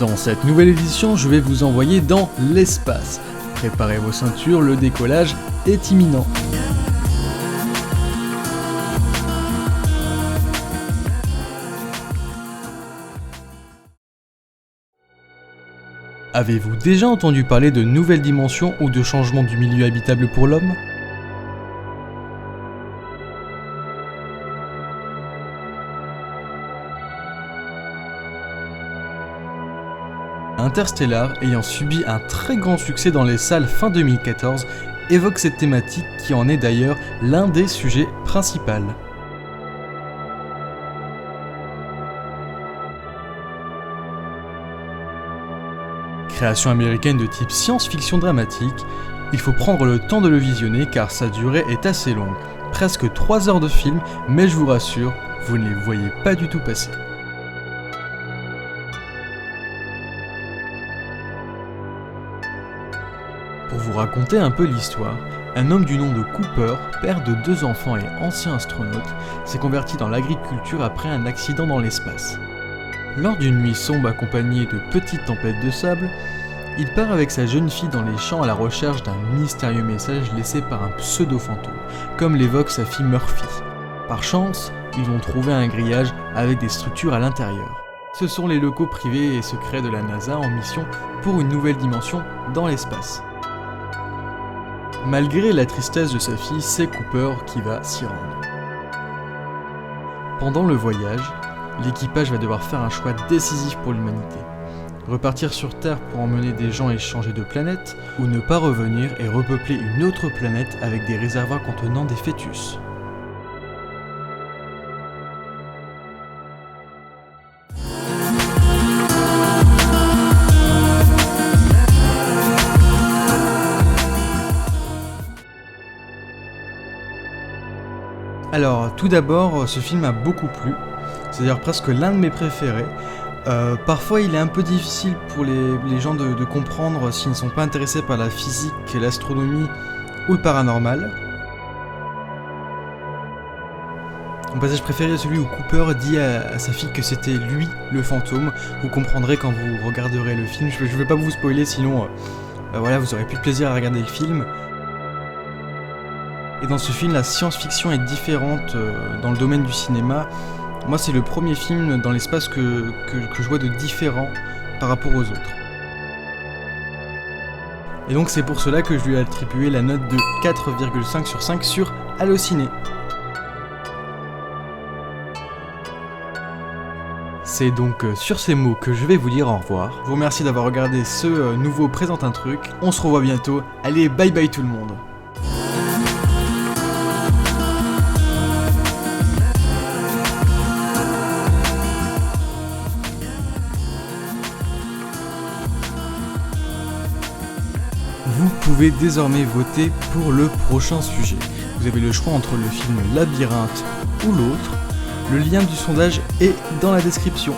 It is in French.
Dans cette nouvelle édition, je vais vous envoyer dans l'espace. Préparez vos ceintures, le décollage est imminent. Avez-vous déjà entendu parler de nouvelles dimensions ou de changements du milieu habitable pour l'homme ? Interstellar, ayant subi un très grand succès dans les salles fin 2014, évoque cette thématique qui en est d'ailleurs l'un des sujets principaux. Création américaine de type science-fiction dramatique, il faut prendre le temps de le visionner car sa durée est assez longue, presque 3 heures de film, mais je vous rassure, vous ne les voyez pas du tout passer. Pour vous raconter un peu l'histoire, un homme du nom de Cooper, père de 2 enfants et ancien astronaute, s'est converti dans l'agriculture après un accident dans l'espace. Lors d'une nuit sombre accompagnée de petites tempêtes de sable, il part avec sa jeune fille dans les champs à la recherche d'un mystérieux message laissé par un pseudo-fantôme, comme l'évoque sa fille Murphy. Par chance, ils vont trouver un grillage avec des structures à l'intérieur. Ce sont les locaux privés et secrets de la NASA en mission pour une nouvelle dimension dans l'espace. Malgré la tristesse de sa fille, c'est Cooper qui va s'y rendre. Pendant le voyage, l'équipage va devoir faire un choix décisif pour l'humanité. Repartir sur Terre pour emmener des gens et changer de planète, ou ne pas revenir et repeupler une autre planète avec des réservoirs contenant des fœtus. Alors, tout d'abord, ce film m'a beaucoup plu, c'est-à-dire presque l'un de mes préférés. Parfois, il est un peu difficile pour les gens de comprendre s'ils ne sont pas intéressés par la physique, l'astronomie ou le paranormal. Mon passage préféré est celui où Cooper dit à sa fille que c'était lui le fantôme. Vous comprendrez quand vous regarderez le film. Je ne vais pas vous spoiler, sinon voilà, vous aurez plus de plaisir à regarder le film. Et dans ce film, la science-fiction est différente dans le domaine du cinéma. Moi, c'est le premier film dans l'espace que je vois de différent par rapport aux autres. Et donc c'est pour cela que je lui ai attribué la note de 4,5 sur 5 sur Allociné. C'est donc sur ces mots que je vais vous dire au revoir. Je vous remercie d'avoir regardé ce nouveau Présente un truc. On se revoit bientôt. Allez, bye bye tout le monde. Vous pouvez désormais voter pour le prochain sujet. Vous avez le choix entre le film Labyrinthe ou l'autre. Le lien du sondage est dans la description.